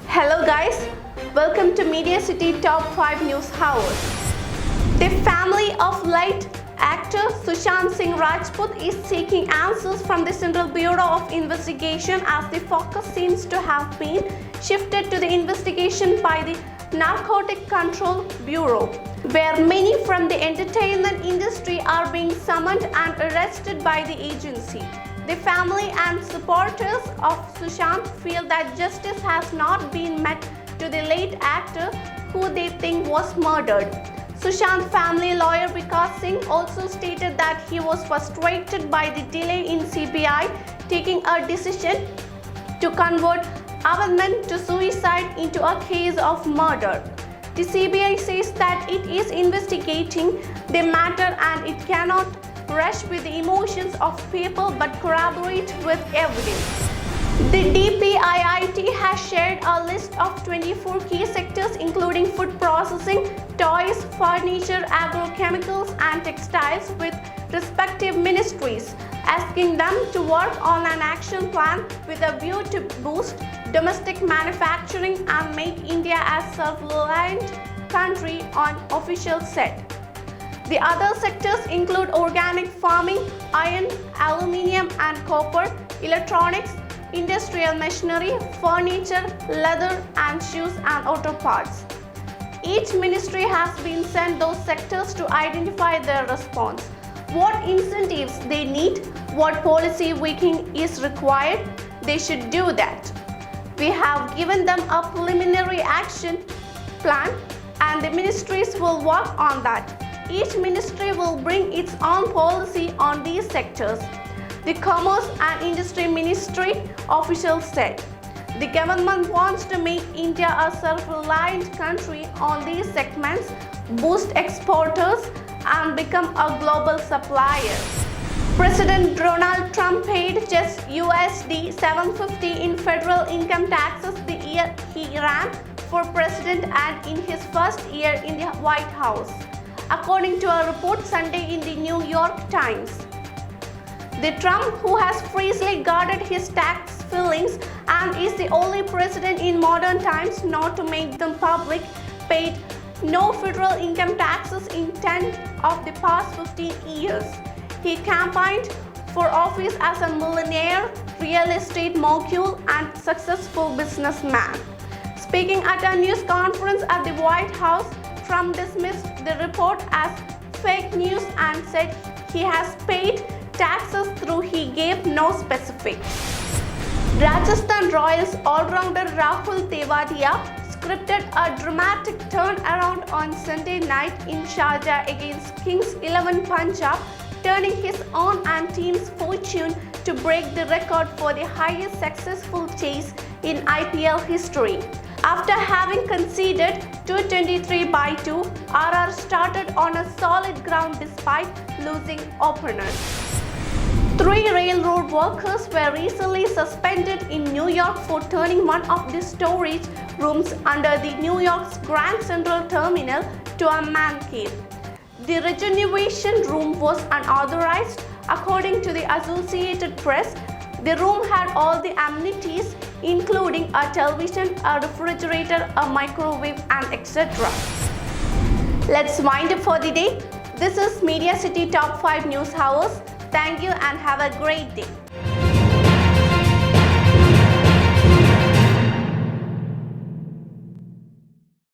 Hello guys, welcome to Media City Top 5 News Hours. The family of late actor Sushant Singh Rajput is seeking answers from the Central Bureau of Investigation as the focus seems to have been shifted to the investigation by the Narcotic Control Bureau, where many from the entertainment industry are being summoned and arrested by the agency. The family and supporters of Sushant feel that justice has not been met to the late actor who they think was murdered. Sushant family lawyer Vikas Singh also stated that he was frustrated by the delay in CBI taking a decision to convert abandonment to suicide into a case of murder. The CBI says that it is investigating the matter and it cannot rush with the emotions of people but corroborate with evidence. The DPIIT has shared a list of 24 key sectors including food processing, toys, furniture, agrochemicals and textiles with respective ministries, asking them to work on an action plan with a view to boost domestic manufacturing and make India a self-reliant country on official said. The other sectors include organic farming, iron, aluminium and copper, electronics, industrial machinery, furniture, leather and shoes and auto parts. Each ministry has been sent those sectors to identify their response, what incentives they need, what policy tweaking is required. They should do that. We have given them a preliminary action plan and the ministries will work on that. Each ministry will bring its own policy on these sectors, the Commerce and Industry Ministry official said. The government wants to make India a self-reliant country on these segments, boost exporters and become a global supplier. President Donald Trump paid just USD 750 in federal income taxes the year he ran for president and in his first year in the White House, according to a report Sunday in the New York Times. The Trump, who has fiercely guarded his tax filings and is the only president in modern times not to make them public, paid no federal income taxes in 10 of the past 15 years. He campaigned for office as a millionaire, real estate mogul and successful businessman. Speaking at a news conference at the White House, Trump dismissed the report as fake news and said he has paid taxes though he gave no specifics. Rajasthan Royals all-rounder Rahul Tewatia scripted a dramatic turnaround on Sunday night in Sharjah against Kings 11 Punjab, turning his own and team's fortune to break the record for the highest successful chase in IPL history. After having conceded 223/2, RR started on a solid ground despite losing openers. 3 railroad workers were recently suspended in New York for turning one of the storage rooms under the New York's Grand Central Terminal to a man cave. The regeneration room was unauthorized, according to the Associated Press. The room had all the amenities, including a television, a refrigerator, a microwave, and etc. Let's wind up for the day. This is Media City Top 5 News Hours. Thank you and have a great day.